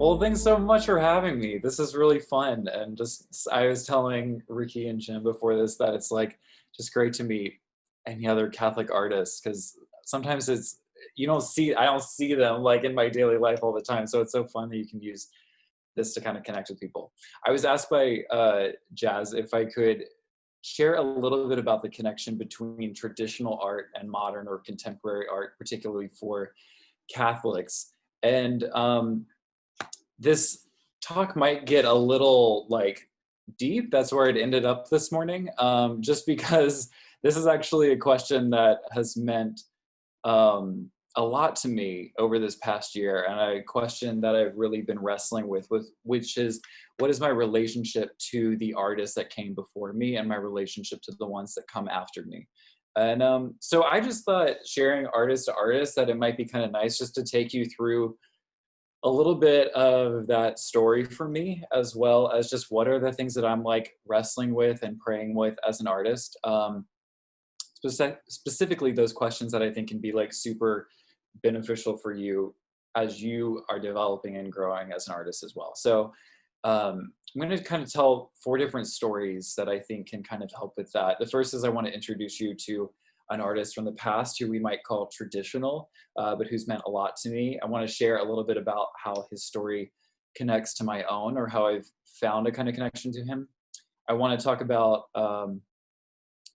Well, thanks so much for having me. This is really fun. And just, I was telling Ricky and Jim before this that it's like just great to meet any other Catholic artists because sometimes I don't see them like in my daily life all the time. So it's so fun that you can use this to kind of connect with people. I was asked by Jazz if I could share a little bit about the connection between traditional art and modern or contemporary art, particularly for Catholics. And this talk might get a little like deep. That's where it ended up this morning, just because this is actually a question that has meant a lot to me over this past year, and a question that I've really been wrestling with, which is, what is my relationship to the artists that came before me and my relationship to the ones that come after me? And so I just thought, sharing artist to artist, that it might be kind of nice just to take you through a little bit of that story for me, as well as just what are the things that I'm like wrestling with and praying with as an artist. Specifically those questions that I think can be like super beneficial for you as you are developing and growing as an artist as well. So I'm going to kind of tell 4 different stories that I think can kind of help with that. The first is I want to introduce you to an artist from the past who we might call traditional, but who's meant a lot to me. I want to share a little bit about how his story connects to my own, or how I've found a kind of connection to him. I want to talk about,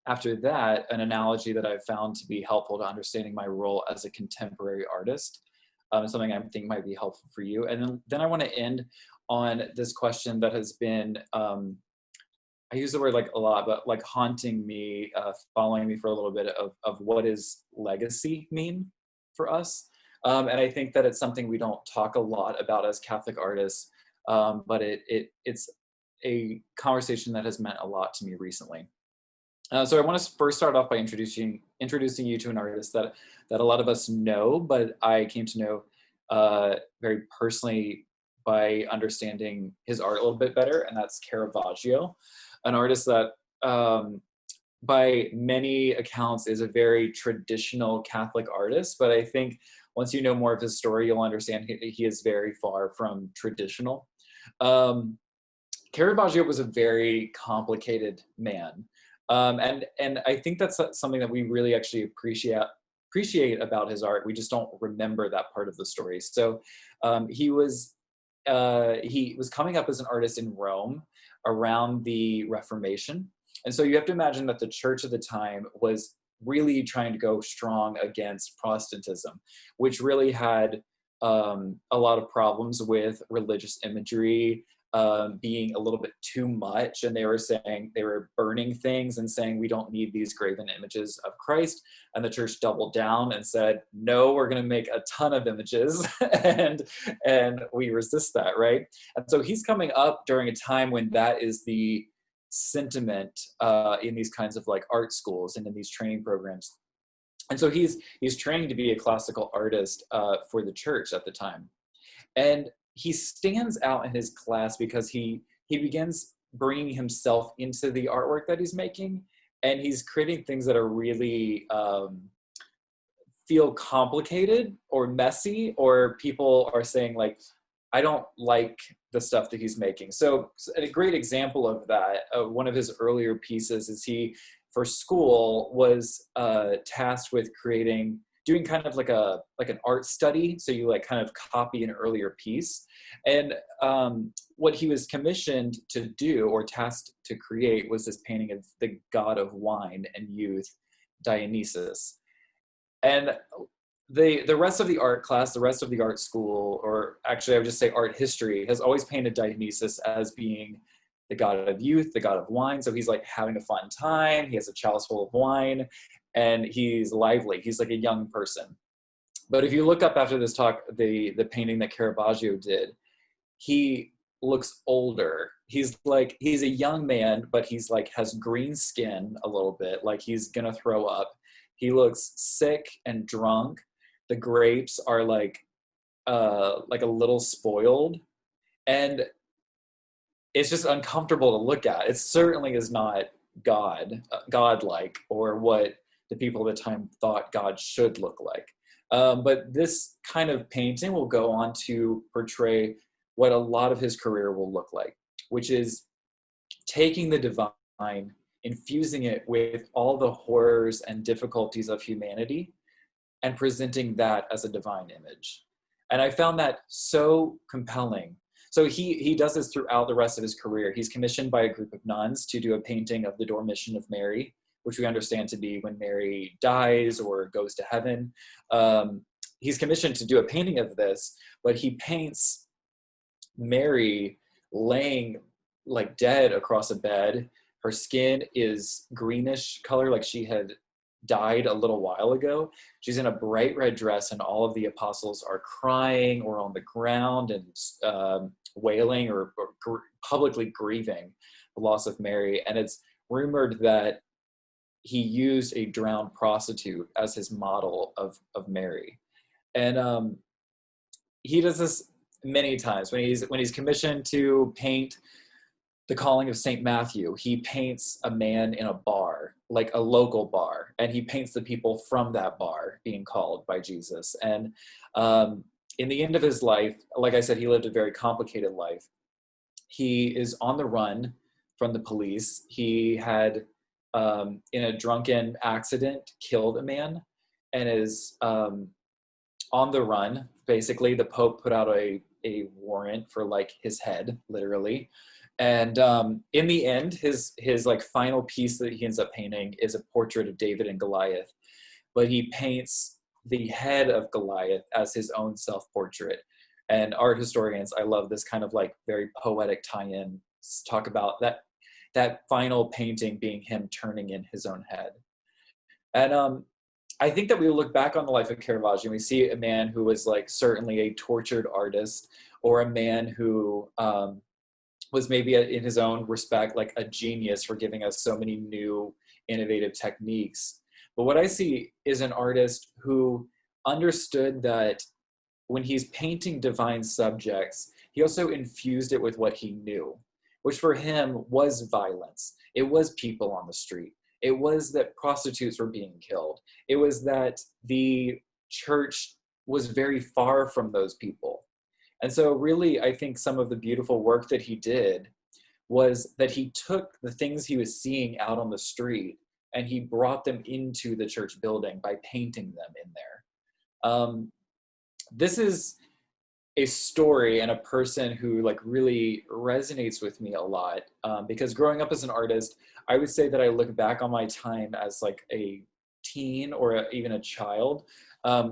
after that, an analogy that I've found to be helpful to understanding my role as a contemporary artist, something I think might be helpful for you. And then I want to end on this question that has been, I use the word like a lot, but like haunting me, following me for a little bit, of what does legacy mean for us? And I think that it's something we don't talk a lot about as Catholic artists, but it's a conversation that has meant a lot to me recently. So I want to first start off by introducing you to an artist that a lot of us know, but I came to know very personally by understanding his art a little bit better, and that's Caravaggio, an artist that by many accounts is a very traditional Catholic artist, but I think once you know more of his story, you'll understand he is very far from traditional. Caravaggio was a very complicated man. And I think that's something that we really actually appreciate about his art. We just don't remember that part of the story. So he was coming up as an artist in Rome around the Reformation. And so you have to imagine that the church at the time was really trying to go strong against Protestantism, which really had a lot of problems with religious imagery, being a little bit too much. And they were burning things and saying, we don't need these graven images of Christ. And the church doubled down and said, no, we're going to make a ton of images. and we resist that, right? And so he's coming up during a time when that is the sentiment in these kinds of like art schools and in these training programs. And so he's training to be a classical artist for the church at the time. And he stands out in his class because he begins bringing himself into the artwork that he's making, and he's creating things that are really feel complicated or messy, or people are saying like, I don't like the stuff that he's making. So a great example of that, one of his earlier pieces, is he, for school, was tasked with doing kind of like an art study. So you like kind of copy an earlier piece. And what he was commissioned to do, or tasked to create, was this painting of the god of wine and youth, Dionysus. And the rest of the art class, the rest of the art school, or actually I would just say art history, has always painted Dionysus as being the god of youth, the god of wine. So he's like having a fun time. He has a chalice full of wine, and he's lively. He's like a young person. But if you look up after this talk, the painting that Caravaggio did, he looks older. He's a young man, but he's like has green skin a little bit, like he's gonna throw up. He looks sick and drunk. The grapes are like a little spoiled, and it's just uncomfortable to look at. It certainly is not godlike, or what the people at the time thought God should look like. But this kind of painting will go on to portray what a lot of his career will look like, which is taking the divine, infusing it with all the horrors and difficulties of humanity, and presenting that as a divine image. And I found that so compelling. So he does this throughout the rest of his career. He's commissioned by a group of nuns to do a painting of the Dormition of Mary, which we understand to be when Mary dies or goes to heaven. He's commissioned to do a painting of this, but he paints Mary laying like dead across a bed. Her skin is greenish color, like she had died a little while ago. She's in a bright red dress, and all of the apostles are crying or on the ground and wailing or publicly grieving the loss of Mary. And it's rumored that he used a drowned prostitute as his model of Mary. And he does this many times when he's commissioned to paint the calling of St. Matthew. He paints a man in a bar, like a local bar, and he paints the people from that bar being called by Jesus. And in the end of his life, like I said, he lived a very complicated life. He is on the run from the police. He had, in a drunken accident, killed a man and is on the run. Basically, the Pope put out a warrant for like his head, literally. And in the end, his like final piece that he ends up painting is a portrait of David and Goliath, but he paints the head of Goliath as his own self-portrait. And art historians, I love this kind of like very poetic tie-in, talk about that final painting being him turning in his own head. And I think that we look back on the life of Caravaggio and we see a man who was like certainly a tortured artist, or a man who was maybe in his own respect like a genius for giving us so many new innovative techniques. But what I see is an artist who understood that when he's painting divine subjects, he also infused it with what he knew, which for him was violence. It was people on the street. It was that prostitutes were being killed. It was that the church was very far from those people. And so really, I think some of the beautiful work that he did was that he took the things he was seeing out on the street and he brought them into the church building by painting them in there. This is a story and a person who like really resonates with me a lot, because growing up as an artist, I would say that I look back on my time as like a teen or even a child,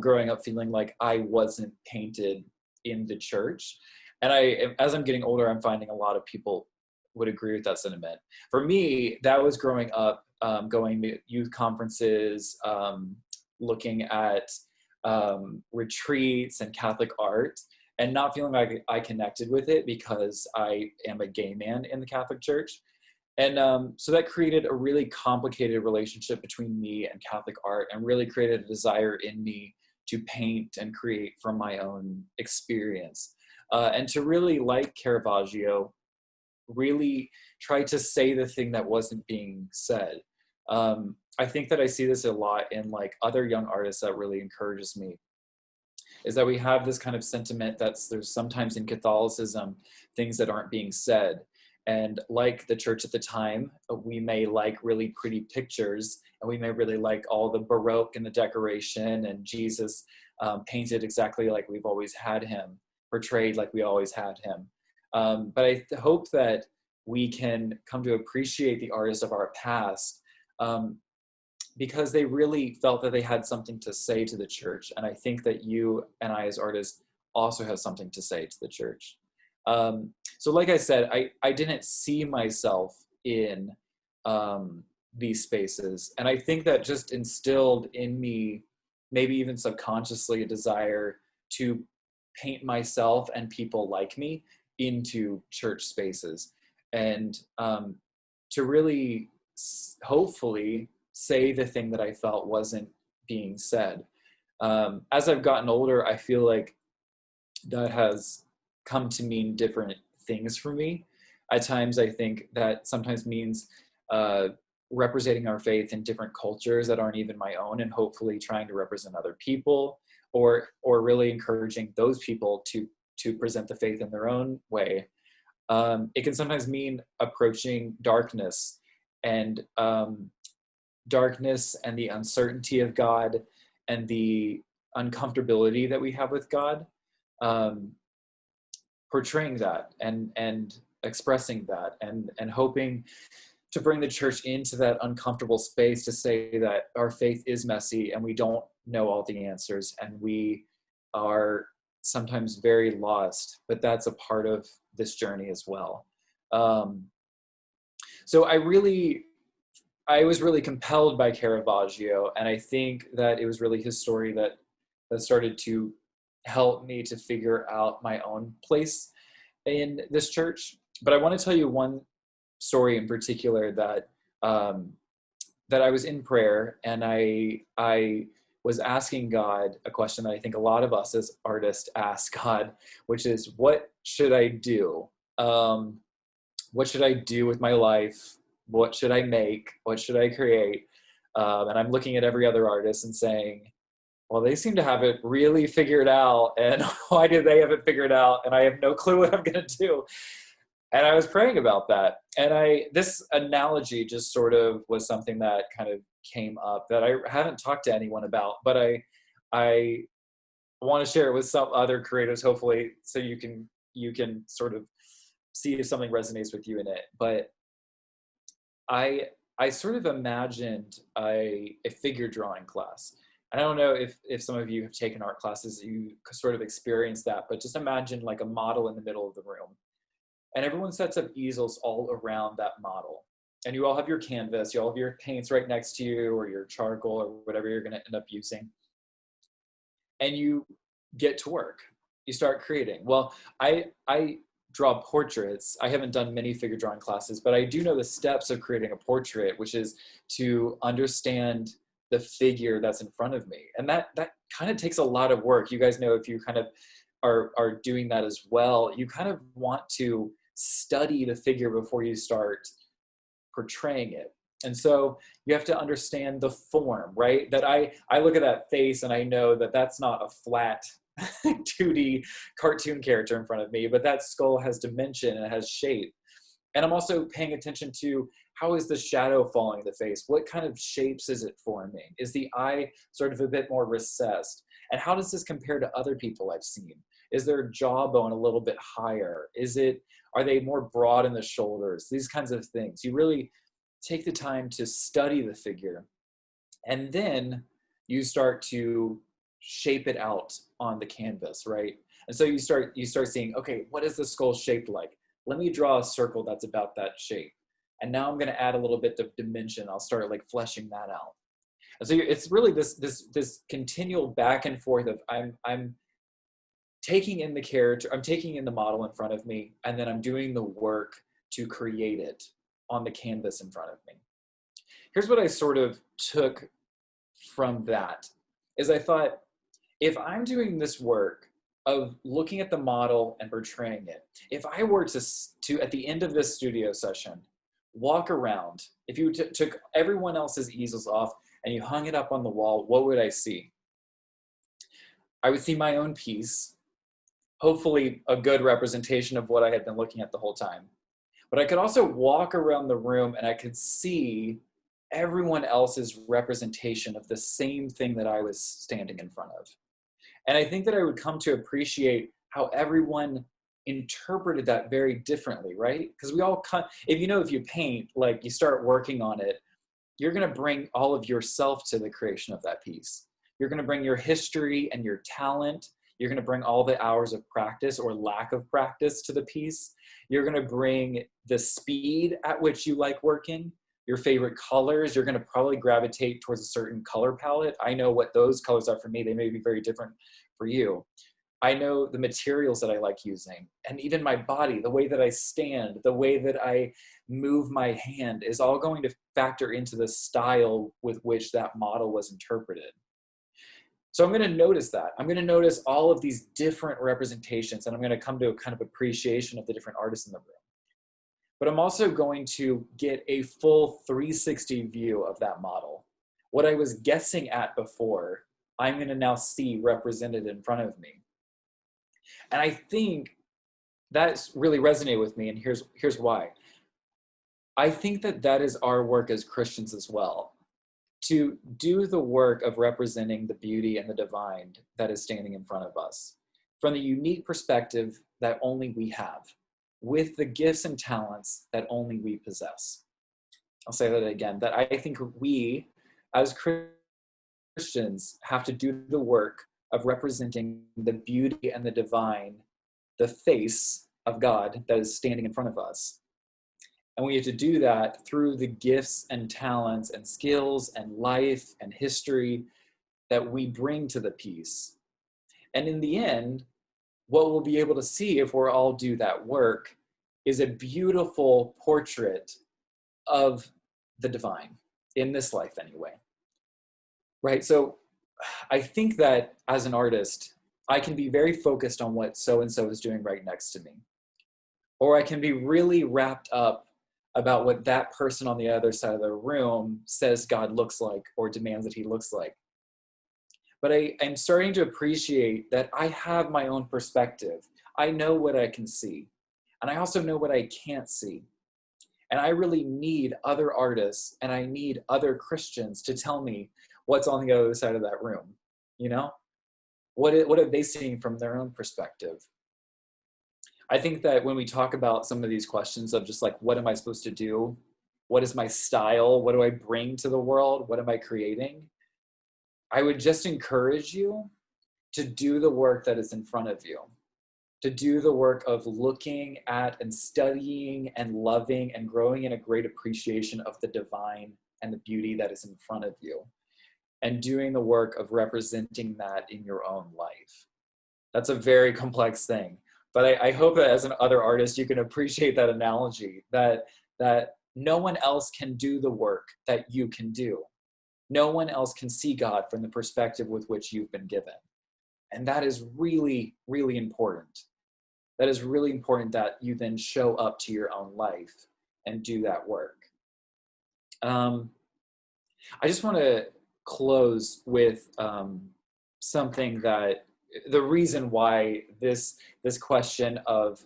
growing up feeling like I wasn't painted in the church. And as I'm getting older, I'm finding a lot of people would agree with that sentiment. For me, that was growing up, going to youth conferences, looking at retreats and Catholic art, and not feeling like I connected with it because I am a gay man in the Catholic Church. And so that created a really complicated relationship between me and Catholic art, and really created a desire in me to paint and create from my own experience. And to really, like Caravaggio, really try to say the thing that wasn't being said. I think that I see this a lot in like other young artists that really encourages me, is that we have this kind of sentiment there's sometimes in Catholicism, things that aren't being said. And like the church at the time, we may like really pretty pictures, and we may really like all the Baroque and the decoration, and Jesus painted exactly like we've always had him, portrayed like we always had him. But I hope that we can come to appreciate the artists of our past, because they really felt that they had something to say to the church. And I think that you and I as artists also have something to say to the church. So like I said, I didn't see myself in these spaces. And I think that just instilled in me, maybe even subconsciously, a desire to paint myself and people like me into church spaces, and to really hopefully say the thing that I felt wasn't being said. As I've gotten older, I feel like that has come to mean different things for me. At times, I think that sometimes means representing our faith in different cultures that aren't even my own, and hopefully trying to represent other people, or really encouraging those people to to present the faith in their own way. It can sometimes mean approaching darkness and the uncertainty of God and the uncomfortability that we have with God, portraying that and expressing that and hoping to bring the church into that uncomfortable space to say that our faith is messy and we don't know all the answers and we are sometimes very lost, but that's a part of this journey as well. So I was really compelled by Caravaggio, and I think that it was really his story that started to help me to figure out my own place in this church. But I want to tell you one story in particular that I was in prayer, and I was asking God a question that I think a lot of us as artists ask God, which is, what should I do? What should I do with my life? What should I make? What should I create? And I'm looking at every other artist and saying, well, they seem to have it really figured out. And why do they have it figured out? And I have no clue what I'm going to do. And I was praying about that. And this analogy just sort of was something that kind of came up that I haven't talked to anyone about, but I want to share it with some other creatives, hopefully, so you can sort of see if something resonates with you in it. But I sort of imagined a figure drawing class. I don't know if some of you have taken art classes, you sort of experience that, but just imagine like a model in the middle of the room. And everyone sets up easels all around that model. And you all have your canvas, you all have your paints right next to you, or your charcoal, or whatever you're going to end up using. And you get to work. You start creating. Well, I draw portraits. I haven't done many figure drawing classes, but I do know the steps of creating a portrait, which is to understand the figure that's in front of me. And that kind of takes a lot of work. You guys know, if you kind of are doing that as well, you kind of want to study the figure before you start portraying it. And so you have to understand the form, right? That I look at that face and I know that that's not a flat 2D cartoon character in front of me, but that skull has dimension and it has shape. And I'm also paying attention to, how is the shadow falling in the face? What kind of shapes is it forming? Is the eye sort of a bit more recessed? And how does this compare to other people I've seen? Is their jawbone a little bit higher? Are they more broad in the shoulders? These kinds of things. You really take the time to study the figure, and then you start to shape it out on the canvas, right? And so you start seeing, okay, what is the skull shaped like? Let me draw a circle that's about that shape. And now I'm going to add a little bit of dimension. I'll start like fleshing that out. And so it's really this continual back and forth of I'm taking in the character, I'm taking in the model in front of me, and then I'm doing the work to create it on the canvas in front of me. Here's what I sort of took from that, is I thought, if I'm doing this work of looking at the model and portraying it, if I were to at the end of this studio session, walk around, if you took everyone else's easels off and you hung it up on the wall, what would I see? I would see my own piece, hopefully a good representation of what I had been looking at the whole time. But I could also walk around the room and I could see everyone else's representation of the same thing that I was standing in front of. And I think that I would come to appreciate how everyone interpreted that very differently, right? Because we all if you paint, like you start working on it, you're going to bring all of yourself to the creation of that piece. You're going to bring your history and your talent. You're going to bring all the hours of practice or lack of practice to the piece. You're going to bring the speed at which you like working, your favorite colors. You're going to probably gravitate towards a certain color palette. I know what those colors are for me. They may be very different for you. I know the materials that I like using, and even my body, the way that I stand, the way that I move my hand is all going to factor into the style with which that model was interpreted. So I'm going to notice that. I'm going to notice all of these different representations, and I'm going to come to a kind of appreciation of the different artists in the room. But I'm also going to get a full 360 view of that model. What I was guessing at before, I'm going to now see represented in front of me. And I think that's really resonated with me. And here's why. I think that that is our work as Christians as well, to do the work of representing the beauty and the divine that is standing in front of us from the unique perspective that only we have, with the gifts and talents that only we possess. I'll say that again, that I think we as Christians have to do the work of representing the beauty and the divine, the face of God that is standing in front of us. And we have to do that through the gifts and talents and skills and life and history that we bring to the piece. And in the end, what we'll be able to see if we're all do that work is a beautiful portrait of the divine in this life anyway. Right? So I think that as an artist, I can be very focused on what so-and-so is doing right next to me. Or I can be really wrapped up about what that person on the other side of the room says God looks like or demands that he looks like. But I'm starting to appreciate that I have my own perspective. I know what I can see. And I also know what I can't see. And I really need other artists and I need other Christians to tell me what's on the other side of that room. You know, what are they seeing from their own perspective? I think that when we talk about some of these questions of just like, what am I supposed to do? What is my style? What do I bring to the world? What am I creating? I would just encourage you to do the work that is in front of you, to do the work of looking at and studying and loving and growing in a great appreciation of the divine and the beauty that is in front of you, and doing the work of representing that in your own life. That's a very complex thing. But I hope that as an other artist, you can appreciate that analogy, that no one else can do the work that you can do. No one else can see God from the perspective with which you've been given. And that is really, really important. That is really important that you then show up to your own life and do that work. I just want to close with something that the reason why this question of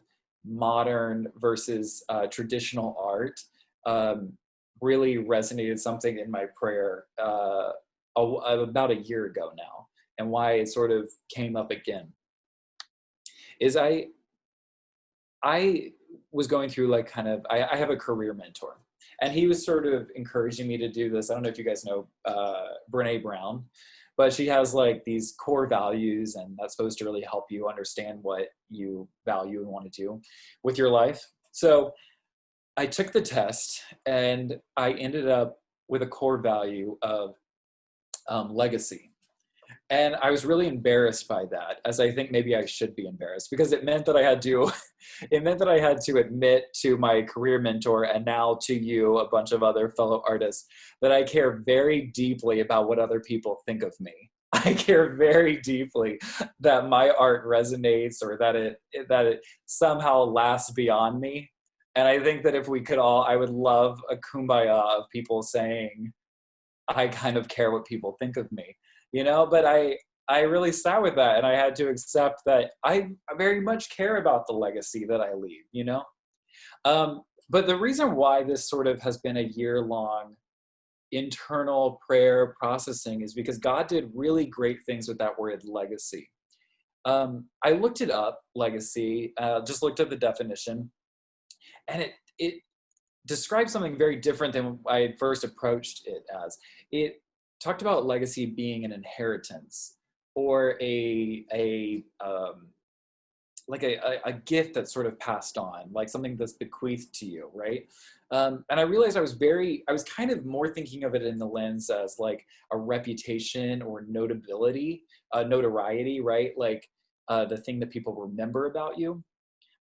modern versus traditional art really resonated something in my prayer about a year ago now, and why it sort of came up again is I was going through like kind of, I have a career mentor, and he was sort of encouraging me to do this. I don't know if you guys know Brene Brown, but she has like these core values, and that's supposed to really help you understand what you value and want to do with your life. So I took the test and I ended up with a core value of legacy. And I was really embarrassed by that, as I think maybe I should be embarrassed, because it meant that I had to, admit to my career mentor, and now to you, a bunch of other fellow artists, that I care very deeply about what other people think of me. I care very deeply that my art resonates, or that it somehow lasts beyond me. And I think that if we could all, I would love a kumbaya of people saying, I kind of care what people think of me. You know, but I really sat with that, and I had to accept that I very much care about the legacy that I leave, you know? But the reason why this sort of has been a year-long internal prayer processing is because God did really great things with that word legacy. I looked it up, legacy, just looked at the definition, and it describes something very different than I had first approached it as. It talked about legacy being an inheritance, or a gift that's sort of passed on, like something that's bequeathed to you, right? And I realized I was kind of more thinking of it in the lens as like a reputation or notability, notoriety, right? Like the thing that people remember about you.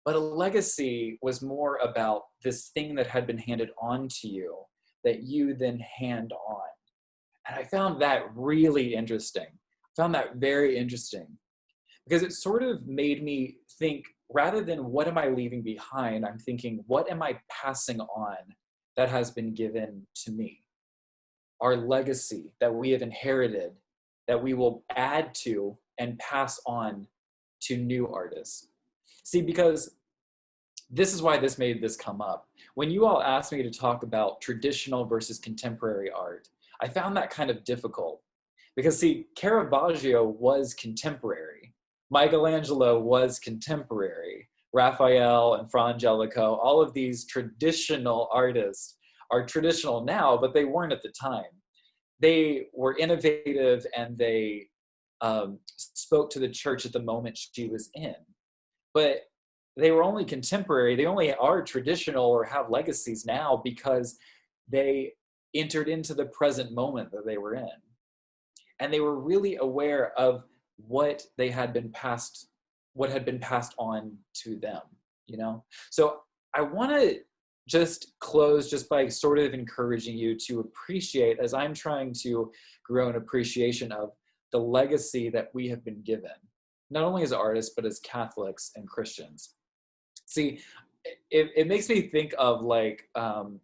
But a legacy was more about this thing that had been handed on to you that you then hand on. And I found that really interesting. I found that very interesting, because it sort of made me think, rather than what am I leaving behind, I'm thinking, what am I passing on that has been given to me? Our legacy that we have inherited, that we will add to and pass on to new artists. See, because this is why this made this come up. When you all asked me to talk about traditional versus contemporary art, I found that kind of difficult. Because see, Caravaggio was contemporary. Michelangelo was contemporary. Raphael and Fra Angelico, all of these traditional artists are traditional now, but they weren't at the time. They were innovative and they spoke to the church at the moment she was in. But they were only contemporary. They only are traditional or have legacies now because they entered into the present moment that they were in. And they were really aware of what had been passed on to them, you know? So I want to just close just by sort of encouraging you to appreciate, as I'm trying to grow an appreciation of the legacy that we have been given, not only as artists, but as Catholics and Christians. See, it makes me think of like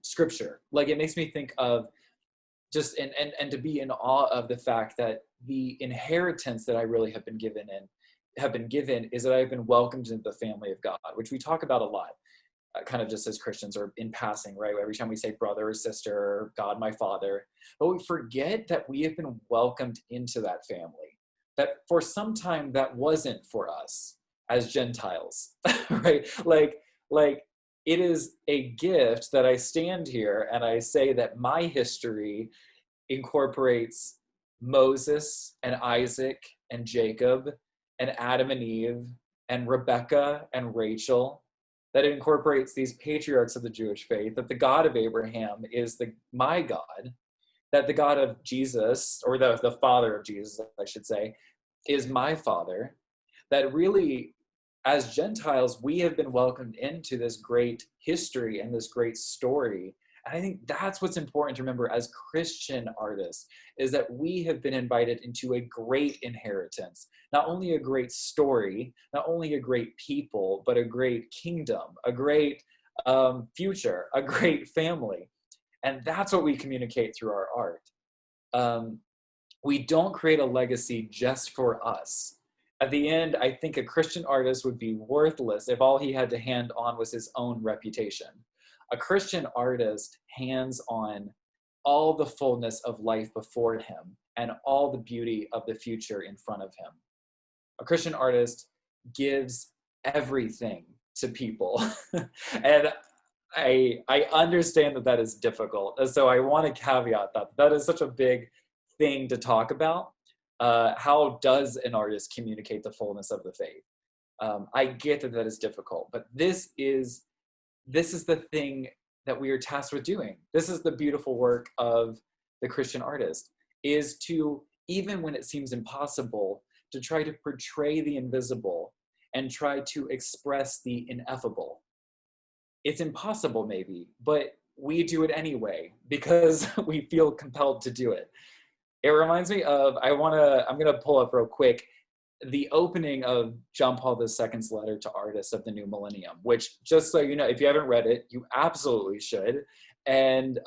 scripture. Like it makes me think of just, and to be in awe of the fact that the inheritance that I really have been given is that I've been welcomed into the family of God, which we talk about a lot. Kind of just as Christians or in passing, right? Every time we say brother or sister, God, my father, but we forget that we have been welcomed into that family, that for some time that wasn't for us as Gentiles, right? Like it is a gift that I stand here and I say that my history incorporates Moses and Isaac and Jacob and Adam and Eve and Rebecca and Rachel, that it incorporates these patriarchs of the Jewish faith, that the God of Abraham is my God, that the God of Jesus, or the father of Jesus, I should say, is my father, that really, as Gentiles, we have been welcomed into this great history and this great story. And I think that's what's important to remember as Christian artists, is that we have been invited into a great inheritance, not only a great story, not only a great people, but a great kingdom, a great future, a great family. And that's what we communicate through our art. We don't create a legacy just for us. At the end, I think a Christian artist would be worthless if all he had to hand on was his own reputation. A Christian artist hands on all the fullness of life before him and all the beauty of the future in front of him. A Christian artist gives everything to people. And I understand that is difficult. And so I want to caveat that is such a big thing to talk about. How does an artist communicate the fullness of the faith? I get that is difficult, but this is the thing that we are tasked with doing. This is the beautiful work of the Christian artist, is to, even when it seems impossible, to try to portray the invisible and try to express the ineffable. It's impossible maybe, but we do it anyway because we feel compelled to do it. It reminds me of, I'm gonna pull up real quick the opening of John Paul II's letter to artists of the new millennium, which, just so you know, if you haven't read it, you absolutely should. And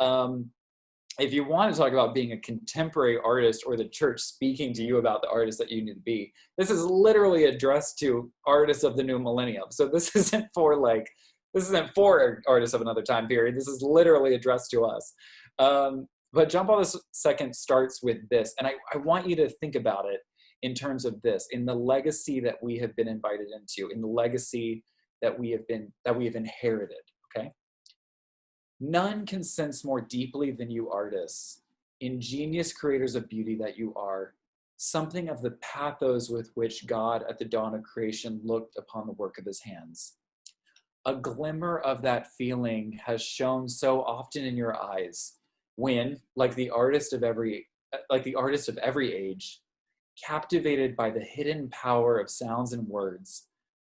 if you want to talk about being a contemporary artist or the church speaking to you about the artist that you need to be, this is literally addressed to artists of the new millennium. So this isn't for artists of another time period. This is literally addressed to us. But John Paul II starts with this, and I want you to think about it in terms of this, in the legacy that we have been invited into, in the legacy that we have inherited, okay? None can sense more deeply than you artists, ingenious creators of beauty that you are, something of the pathos with which God at the dawn of creation looked upon the work of his hands. A glimmer of that feeling has shone so often in your eyes when, like the artist of every age, captivated by the hidden power of sounds and words,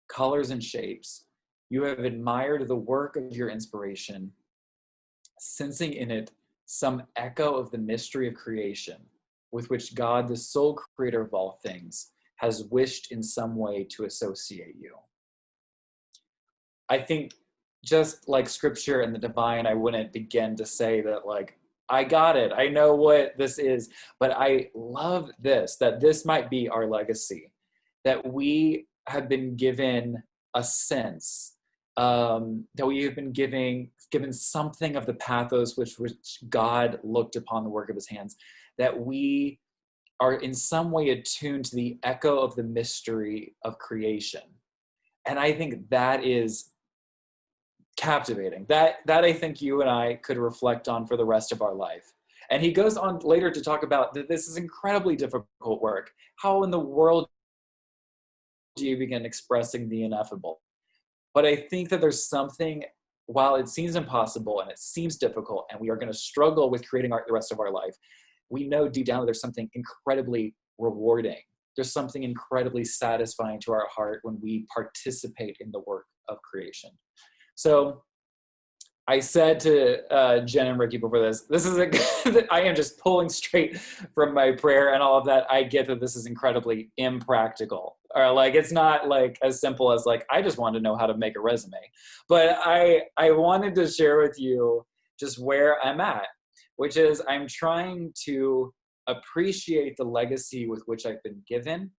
colors and shapes, you have admired the work of your inspiration, sensing in it some echo of the mystery of creation with which God, the sole creator of all things, has wished in some way to associate you. I think just like scripture and the divine, I wouldn't begin to say that like, I got it, I know what this is, but I love this, that this might be our legacy, that we have been given a sense, that we have been given something of the pathos which God looked upon the work of his hands, that we are in some way attuned to the echo of the mystery of creation. And I think that is captivating. That I think you and I could reflect on for the rest of our life. And he goes on later to talk about that this is incredibly difficult work. How in the world do you begin expressing the ineffable? But I think that there's something, while it seems impossible and it seems difficult, and we are going to struggle with creating art the rest of our life, we know deep down that there's something incredibly rewarding. There's something incredibly satisfying to our heart when we participate in the work of creation. So I said to Jen and Ricky before this is I am just pulling straight from my prayer and all of that. I get that this is incredibly impractical, or like, it's not like as simple as like, I just want to know how to make a resume. But I wanted to share with you just where I'm at, which is I'm trying to appreciate the legacy with which I've been given.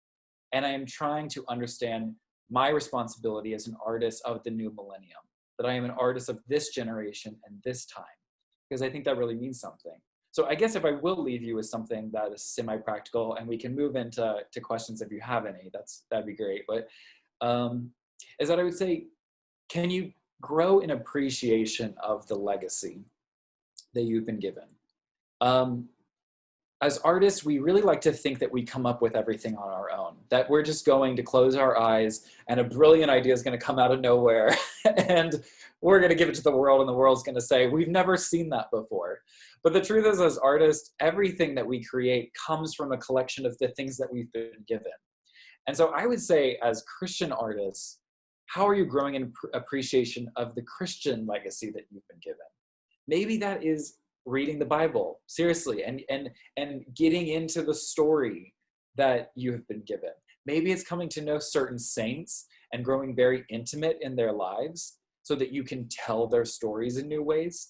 And I am trying to understand my responsibility as an artist of the new millennium, that I am an artist of this generation and this time, because I think that really means something. So I guess if I will leave you with something that is semi-practical, and we can move into questions if you have any, that'd be great. But is that I would say, can you grow in appreciation of the legacy that you've been given? As artists, we really like to think that we come up with everything on our own, that we're just going to close our eyes and a brilliant idea is going to come out of nowhere and we're going to give it to the world and the world's going to say, we've never seen that before. But the truth is, as artists, everything that we create comes from a collection of the things that we've been given. And so I would say, as Christian artists, how are you growing in appreciation of the Christian legacy that you've been given? Maybe that is reading the Bible seriously and getting into the story that you have been given. Maybe it's coming to know certain saints and growing very intimate in their lives so that you can tell their stories in new ways.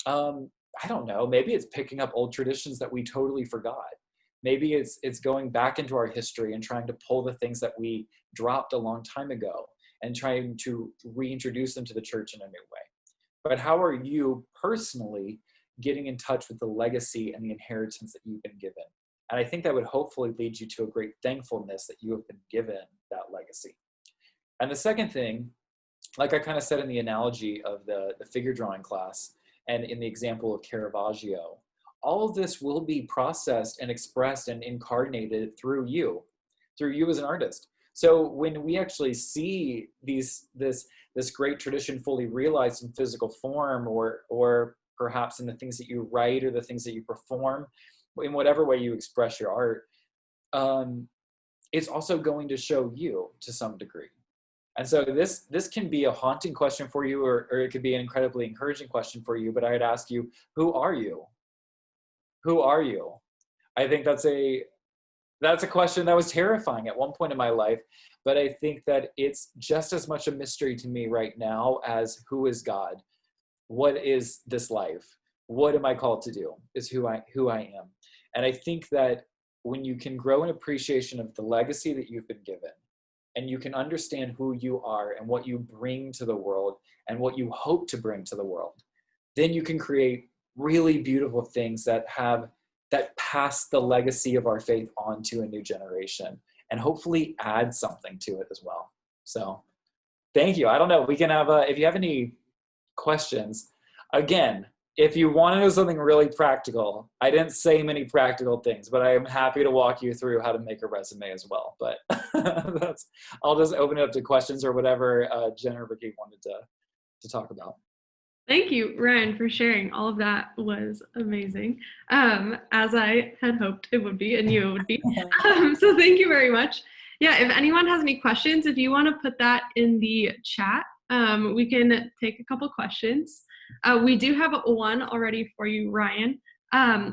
I don't know, maybe it's picking up old traditions that we totally forgot. Maybe it's going back into our history and trying to pull the things that we dropped a long time ago and trying to reintroduce them to the church in a new way. But how are you personally getting in touch with the legacy and the inheritance that you've been given? And I think that would hopefully lead you to a great thankfulness that you have been given that legacy. And the second thing, like I kind of said in the analogy of the figure drawing class and in the example of Caravaggio, all of this will be processed and expressed and incarnated through you as an artist. So when we actually see this great tradition fully realized in physical form, or perhaps in the things that you write or the things that you perform, in whatever way you express your art, it's also going to show you to some degree. And so this can be a haunting question for you, or it could be an incredibly encouraging question for you, but I'd ask you, who are you? Who are you? I think that's a question that was terrifying at one point in my life, but I think that it's just as much a mystery to me right now as who is God? What is this life? What am I called to do? Is who I am. And I think that when you can grow an appreciation of the legacy that you've been given, and you can understand who you are and what you bring to the world and what you hope to bring to the world, then you can create really beautiful things that pass the legacy of our faith on to a new generation and hopefully add something to it as well. So thank you. I don't know, we can have if you have any questions, again, if you want to know something really practical, I didn't say many practical things, but I am happy to walk you through how to make a resume as well. But I'll just open it up to questions or whatever Jen or Ricky wanted to talk about. Thank you, Ryan, for sharing. All of that was amazing, as I had hoped it would be, and you would be. So thank you very much. Yeah, if anyone has any questions, if you want to put that in the chat, we can take a couple questions. We do have one already for you, Ryan.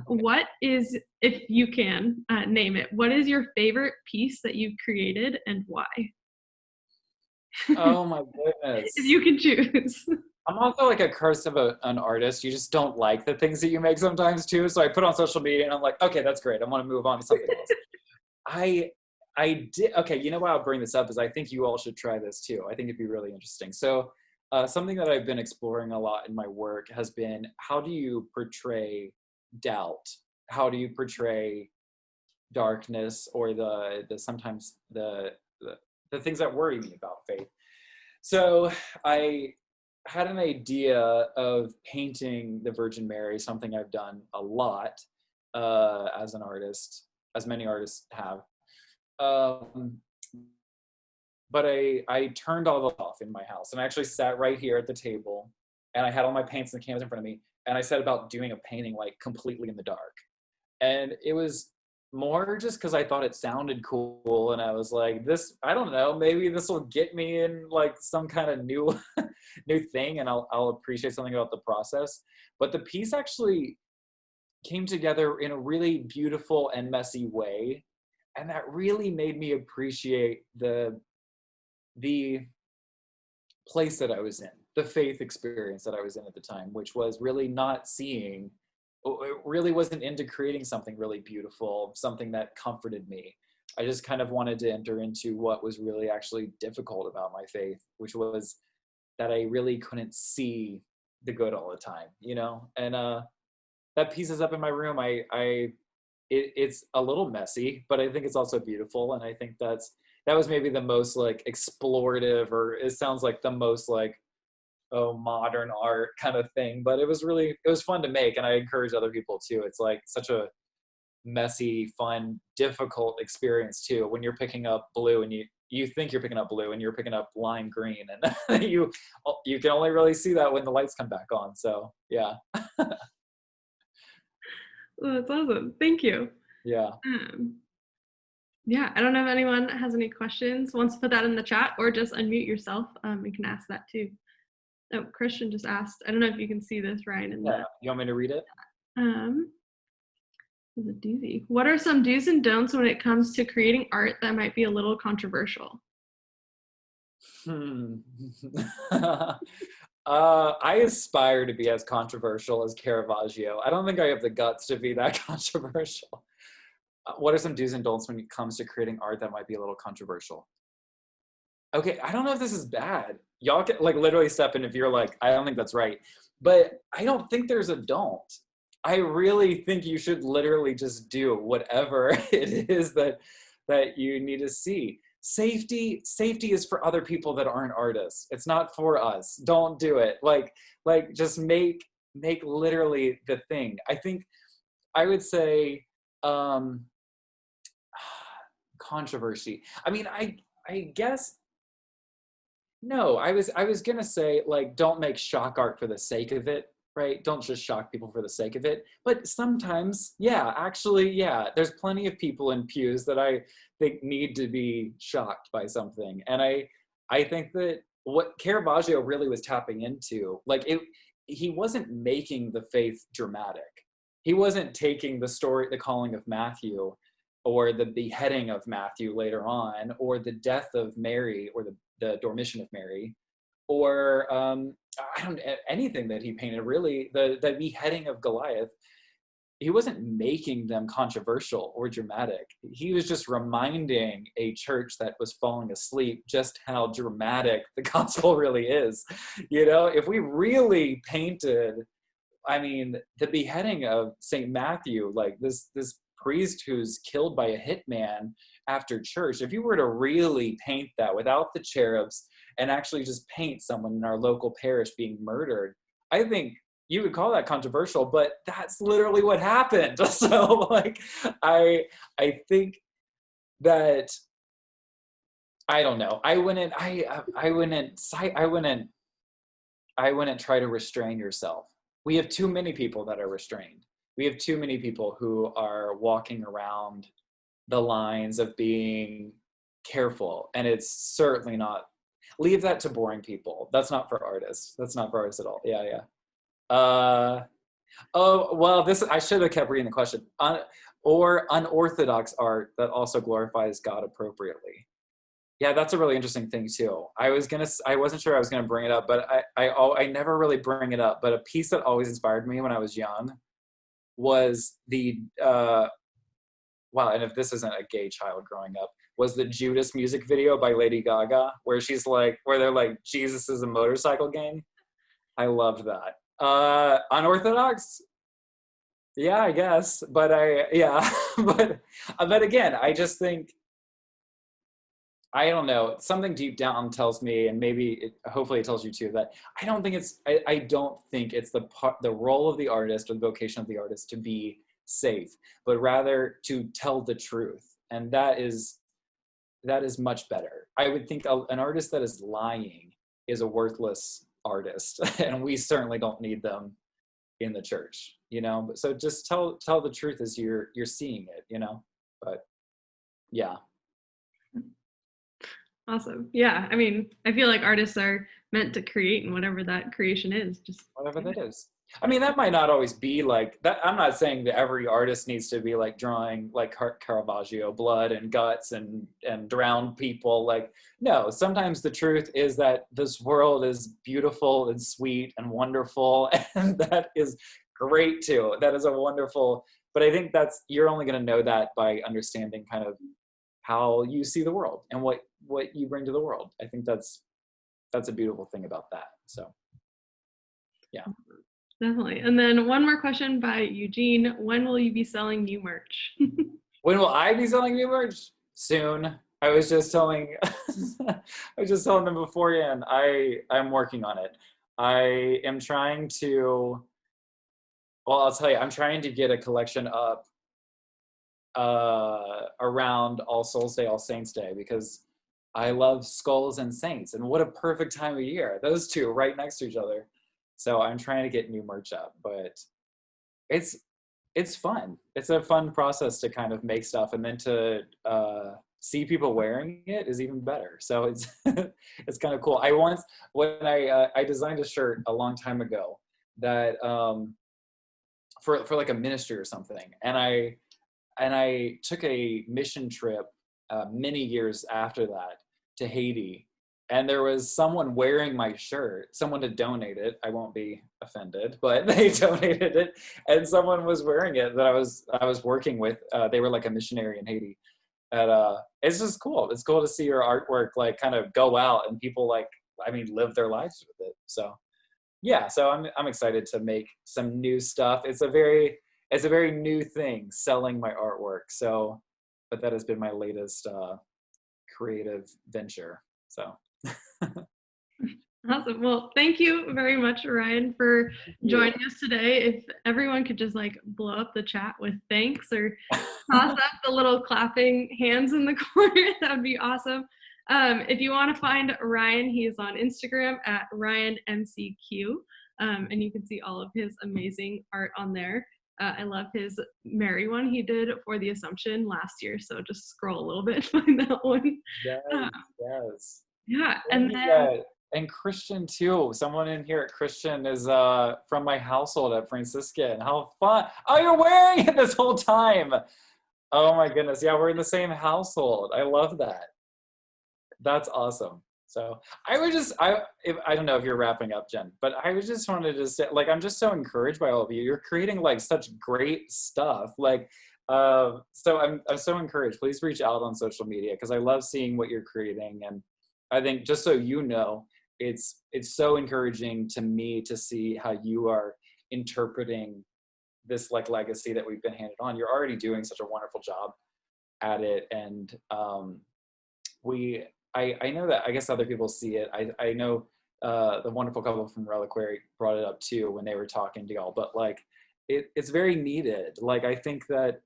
What is, if you can name it, what is your favorite piece that you've created and why? Oh my goodness. If you can choose. I'm also like a curse of an artist. You just don't like the things that you make sometimes too. So I put on social media and I'm like, okay, that's great. I want to move on to something else. I did. Okay, you know why I'll bring this up is I think you all should try this too. I think it'd be really interesting. So, something that I've been exploring a lot in my work has been how do you portray doubt? How do you portray darkness or the sometimes the things that worry me about faith? So I had an idea of painting the Virgin Mary, something I've done a lot as an artist, as many artists have. Um, but I turned all the off in my house and I actually sat right here at the table and I had all my paints and the canvas in front of me and I set about doing a painting like completely in the dark. And it was more just because I thought it sounded cool and I was like, this, I don't know, maybe this will get me in like some kind of new new thing and I'll appreciate something about the process. But the piece actually came together in a really beautiful and messy way. And that really made me appreciate the place that I was in, the faith experience that I was in at the time, which was really not seeing, it really wasn't into creating something really beautiful, something that comforted me. I just kind of wanted to enter into what was really actually difficult about my faith, which was that I really couldn't see the good all the time, you know? And that piece is up in my room. It's a little messy, but I think it's also beautiful. And I think that was maybe the most like explorative, or it sounds like the most like, oh, modern art kind of thing. But it was fun to make. And I encourage other people too. It's like such a messy, fun, difficult experience too. When you're picking up blue and you think you're picking up blue and you're picking up lime green and you can only really see that when the lights come back on. So yeah. Well, that's awesome. Thank you. Yeah. Yeah, I don't know if anyone has any questions, wants to put that in the chat or just unmute yourself. You can ask that too. Oh, Christian just asked, I don't know if you can see this, Ryan. Yeah. You want me to read it? There's a doozy. What are some do's and don'ts when it comes to creating art that might be a little controversial? I aspire to be as controversial as Caravaggio. I don't think I have the guts to be that controversial. What are some do's and don'ts when it comes to creating art that might be a little controversial? Okay, I don't know if this is bad. Y'all can like literally step in if you're like, I don't think that's right. But I don't think there's a don't. I really think you should literally just do whatever it is that you need to see. Safety is for other people that aren't artists. It's not for us. Don't do it. Like just make literally the thing. I think I would say controversy. I mean, I guess no, I was gonna say like don't make shock art for the sake of it, right? Don't just shock people for the sake of it. But sometimes, yeah, actually, yeah, there's plenty of people in pews that I think need to be shocked by something. And I think that what Caravaggio really was tapping into, like he wasn't making the faith dramatic. He wasn't taking the story, the calling of Matthew, or the beheading of Matthew later on, or the death of Mary, or the Dormition of Mary, or I don't anything that he painted really, the beheading of Goliath. He wasn't making them controversial or dramatic. He was just reminding a church that was falling asleep just how dramatic the gospel really is. You know, if we really painted, I mean, the beheading of St. Matthew, like this priest who's killed by a hitman after church, if you were to really paint that without the cherubs and actually just paint someone in our local parish being murdered, I think you would call that controversial, but that's literally what happened. So like, I think that, I don't know. I wouldn't try to restrain yourself. We have too many people that are restrained. We have too many people who are walking around the lines of being careful. And it's certainly not, leave that to boring people. That's not for artists. That's not for artists at all. Yeah, yeah. Oh, well, I should have kept reading the question. Or unorthodox art that also glorifies God appropriately. Yeah, that's a really interesting thing too. I wasn't sure I was gonna bring it up, but I never really bring it up. But a piece that always inspired me when I was young was wow, and if this isn't a gay child growing up, was the Judas music video by Lady Gaga, where she's like, where they're like, Jesus is a motorcycle gang. I loved that. Unorthodox? Yeah, I guess. But yeah, but again, I just think, I don't know, something deep down tells me, and maybe hopefully it tells you too, that I don't think it's the role of the artist or the vocation of the artist to be safe, but rather to tell the truth. And that is much better. I would think an artist that is lying is a worthless artist, and we certainly don't need them in the church, But so just tell the truth as you're seeing it, But yeah. Awesome. Yeah. I mean, I feel like artists are meant to create, and whatever that creation is, just Whatever that is. I mean, that might not always be like that. I'm not saying that every artist needs to be like drawing like Caravaggio, blood and guts and drowned people. Like, no, sometimes the truth is that this world is beautiful and sweet and wonderful. And that is great too. That is a wonderful, but I think you're only going to know that by understanding kind of how you see the world and what you bring to the world. I think that's a beautiful thing about that. So yeah. definitely. And then one more question by Eugene. When will you be selling new merch? When will I be selling new merch? Soon. I was just telling them beforehand. I'm working on it. I am trying to, well, I'll tell you, I'm trying to get a collection up around All Souls Day, All Saints Day, because I love skulls and saints, and what a perfect time of year. Those two right next to each other. So I'm trying to get new merch up, but it's fun. It's a fun process to kind of make stuff, and then to see people wearing it is even better. So it's it's kind of cool. When I designed a shirt a long time ago that for like a ministry or something, and I took a mission trip many years after that to Haiti, and there was someone wearing my shirt. Someone had donated. I won't be offended, but they donated it, and someone was wearing it that I was working with. They were like a missionary in Haiti, and it's just cool. It's cool to see your artwork like kind of go out, and people live their lives with it. So yeah, so I'm excited to make some new stuff. It's a very new thing, selling my artwork. So, but that has been my latest creative venture. So. Awesome. Well, thank you very much, Ryan, for joining us today. If everyone could just like blow up the chat with thanks, or toss up the little clapping hands in the corner, that would be awesome. If you want to find Ryan, he is on Instagram at RyanMCQ, and you can see all of his amazing art on there. I love his Mary one he did for the Assumption last year, so just scroll a little bit, find that one. Yes. Yeah, and then and Christian too. Someone in here at Christian is from my household at Franciscan. How fun! Oh, you're wearing it this whole time. Oh my goodness! Yeah, we're in the same household. I love that. That's awesome. So I don't know if you're wrapping up, Jen, but I was just wanted to say, like, I'm just so encouraged by all of you. You're creating like such great stuff. Like, so I'm so encouraged. Please reach out on social media, because I love seeing what you're creating. And I think, just so you know, it's so encouraging to me to see how you are interpreting this like legacy that we've been handed on. You're already doing such a wonderful job at it. And I know that, I guess other people see it. I know the wonderful couple from Reliquary brought it up too when they were talking to y'all, but like it's very needed. Like I think that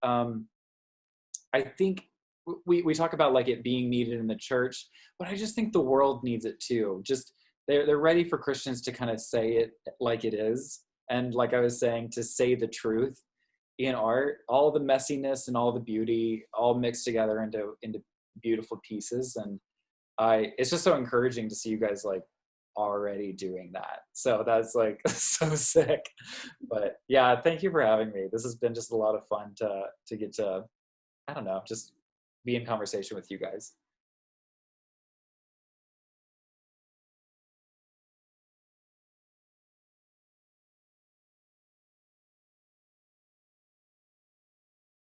we talk about like it being needed in the church, but I just think the world needs it too. Just they're ready for Christians to kind of say it like it is, and like I was saying, to say the truth in art, all the messiness and all the beauty all mixed together into beautiful pieces. And it's just so encouraging to see you guys like already doing that. So that's like so sick. But yeah, thank you for having me. This has been just a lot of fun to get to, I don't know, just be in conversation with you guys.